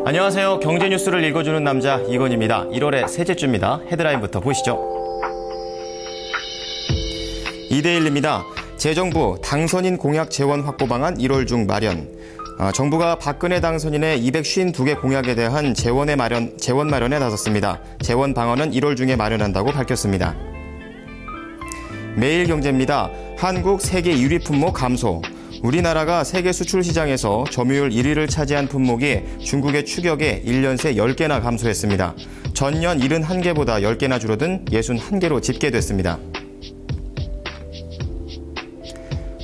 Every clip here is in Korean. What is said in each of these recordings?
안녕하세요. 경제 뉴스를 읽어주는 남자 이건입니다. 1월의 셋째 주입니다. 헤드라인부터 보시죠. 이데일리입니다. 재정부 당선인 공약 재원 확보 방안 1월 중 마련. 정부가 박근혜 당선인의 252개 공약에 대한 재원 마련에 나섰습니다. 재원 방안은 1월 중에 마련한다고 밝혔습니다. 매일경제입니다. 한국 세계 1위 품목 감소. 우리나라가 세계 수출 시장에서 점유율 1위를 차지한 품목이 중국의 추격에 1년 새 10개나 감소했습니다. 전년 71개보다 10개나 줄어든 61개로 집계됐습니다.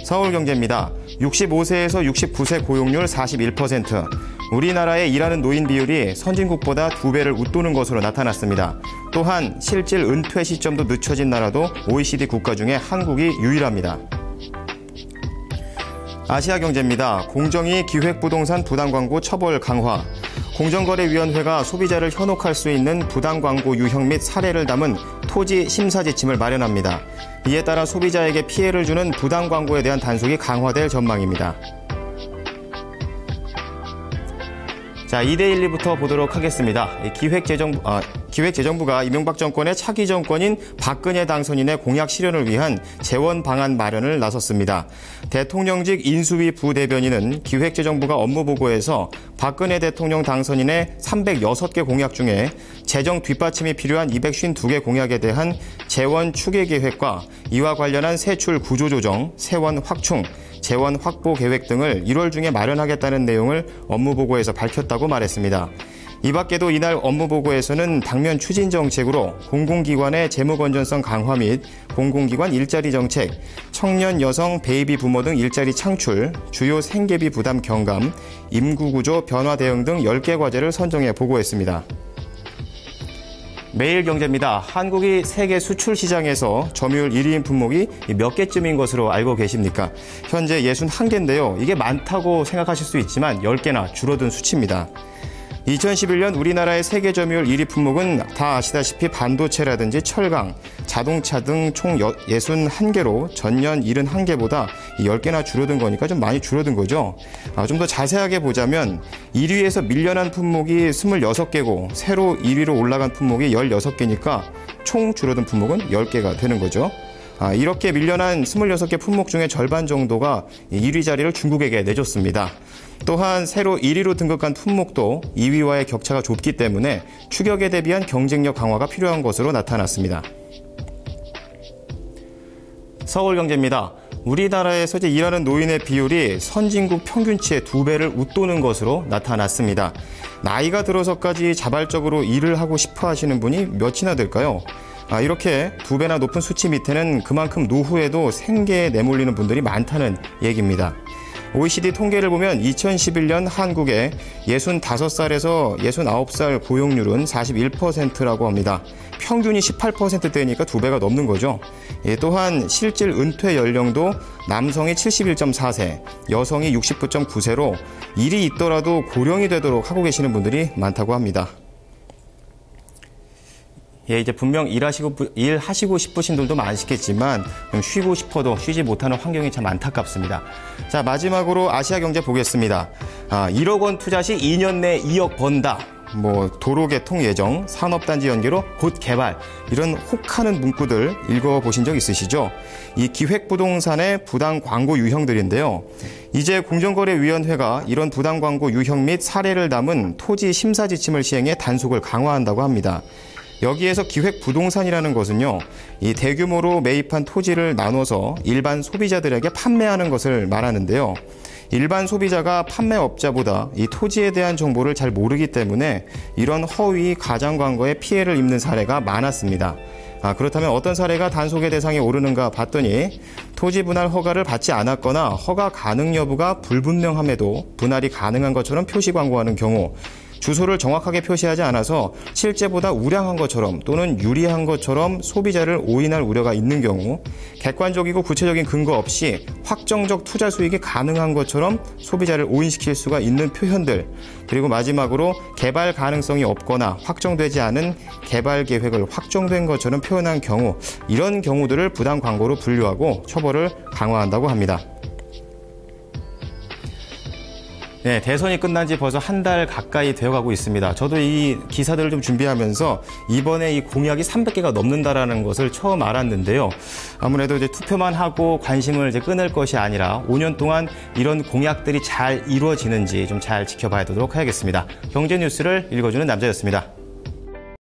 서울경제입니다. 65세에서 69세 고용률 41%. 우리나라의 일하는 노인 비율이 선진국보다 2배를 웃도는 것으로 나타났습니다. 또한 실질 은퇴 시점도 늦춰진 나라도 OECD 국가 중에 한국이 유일합니다. 아시아경제입니다. 공정위 기획부동산 부당광고 처벌 강화. 공정거래위원회가 소비자를 현혹할 수 있는 부당광고 유형 및 사례를 담은 토지 심사 지침을 마련합니다. 이에 따라 소비자에게 피해를 주는 부당광고에 대한 단속이 강화될 전망입니다. 자, 2대1리부터 보도록 하겠습니다. 기획재정부가 이명박 정권의 차기 정권인 박근혜 당선인의 공약 실현을 위한 재원 방안 마련을 나섰습니다. 대통령직 인수위 부대변인은 기획재정부가 업무보고에서 박근혜 대통령 당선인의 306개 공약 중에 재정 뒷받침이 필요한 252개 공약에 대한 재원 추계 계획과 이와 관련한 세출 구조조정, 세원 확충, 재원 확보 계획 등을 1월 중에 마련하겠다는 내용을 업무보고에서 밝혔다고 말했습니다. 이 밖에도 이날 업무보고에서는 당면 추진 정책으로 공공기관의 재무건전성 강화 및 공공기관 일자리 정책, 청년 여성 베이비 부모 등 일자리 창출, 주요 생계비 부담 경감, 임구구조 변화 대응 등 10개 과제를 선정해 보고했습니다. 매일경제입니다. 한국이 세계 수출 시장에서 점유율 1위인 품목이 몇 개쯤인 것으로 알고 계십니까? 현재 61개인데요. 이게 많다고 생각하실 수 있지만 10개나 줄어든 수치입니다. 2011년 우리나라의 세계 점유율 1위 품목은 다 아시다시피 반도체라든지 철강, 자동차 등 총 61개로 전년 71개보다 10개나 줄어든 거니까 좀 많이 줄어든 거죠. 좀 더 자세하게 보자면 1위에서 밀려난 품목이 26개고 새로 1위로 올라간 품목이 16개니까 총 줄어든 품목은 10개가 되는 거죠. 이렇게 밀려난 26개 품목 중에 절반 정도가 1위 자리를 중국에게 내줬습니다. 또한 새로 1위로 등극한 품목도 2위와의 격차가 좁기 때문에 추격에 대비한 경쟁력 강화가 필요한 것으로 나타났습니다. 서울경제입니다. 우리나라에서 일하는 노인의 비율이 선진국 평균치의 2배를 웃도는 것으로 나타났습니다. 나이가 들어서까지 자발적으로 일을 하고 싶어 하시는 분이 몇이나 될까요? 이렇게 2배나 높은 수치 밑에는 그만큼 노후에도 생계에 내몰리는 분들이 많다는 얘기입니다. OECD 통계를 보면 2011년 한국의 65살에서 69살 고용률은 41%라고 합니다. 평균이 18%대니까 2배가 넘는 거죠. 또한 실질 은퇴 연령도 남성이 71.4세, 여성이 69.9세로 일이 있더라도 고령이 되도록 하고 계시는 분들이 많다고 합니다. 이제 분명 일하시고 싶으신 분들도 많으시겠지만 좀 쉬고 싶어도 쉬지 못하는 환경이 참 안타깝습니다. 자, 마지막으로 아시아 경제 보겠습니다. 1억 원 투자 시 2년 내 2억 번다. 도로 개통 예정, 산업단지 연계로 곧 개발, 이런 혹하는 문구들 읽어보신 적 있으시죠? 이 기획부동산의 부당 광고 유형들인데요. 이제 공정거래위원회가 이런 부당 광고 유형 및 사례를 담은 토지 심사 지침을 시행해 단속을 강화한다고 합니다. 여기에서 기획부동산이라는 것은요, 이 대규모로 매입한 토지를 나눠서 일반 소비자들에게 판매하는 것을 말하는데요. 일반 소비자가 판매업자보다 이 토지에 대한 정보를 잘 모르기 때문에 이런 허위, 가장 광고에 피해를 입는 사례가 많았습니다. 그렇다면 어떤 사례가 단속의 대상에 오르는가 봤더니 토지 분할 허가를 받지 않았거나 허가 가능 여부가 불분명함에도 분할이 가능한 것처럼 표시 광고하는 경우, 주소를 정확하게 표시하지 않아서 실제보다 우량한 것처럼 또는 유리한 것처럼 소비자를 오인할 우려가 있는 경우, 객관적이고 구체적인 근거 없이 확정적 투자 수익이 가능한 것처럼 소비자를 오인시킬 수가 있는 표현들, 그리고 마지막으로 개발 가능성이 없거나 확정되지 않은 개발 계획을 확정된 것처럼 표현한 경우, 이런 경우들을 부당 광고로 분류하고 처벌을 강화한다고 합니다. 네, 대선이 끝난 지 벌써 한 달 가까이 되어가고 있습니다. 저도 이 기사들을 좀 준비하면서 이번에 이 공약이 300개가 넘는다라는 것을 처음 알았는데요. 아무래도 이제 투표만 하고 관심을 이제 끊을 것이 아니라 5년 동안 이런 공약들이 잘 이루어지는지 좀 잘 지켜봐야 되도록 하겠습니다. 경제 뉴스를 읽어주는 남자였습니다.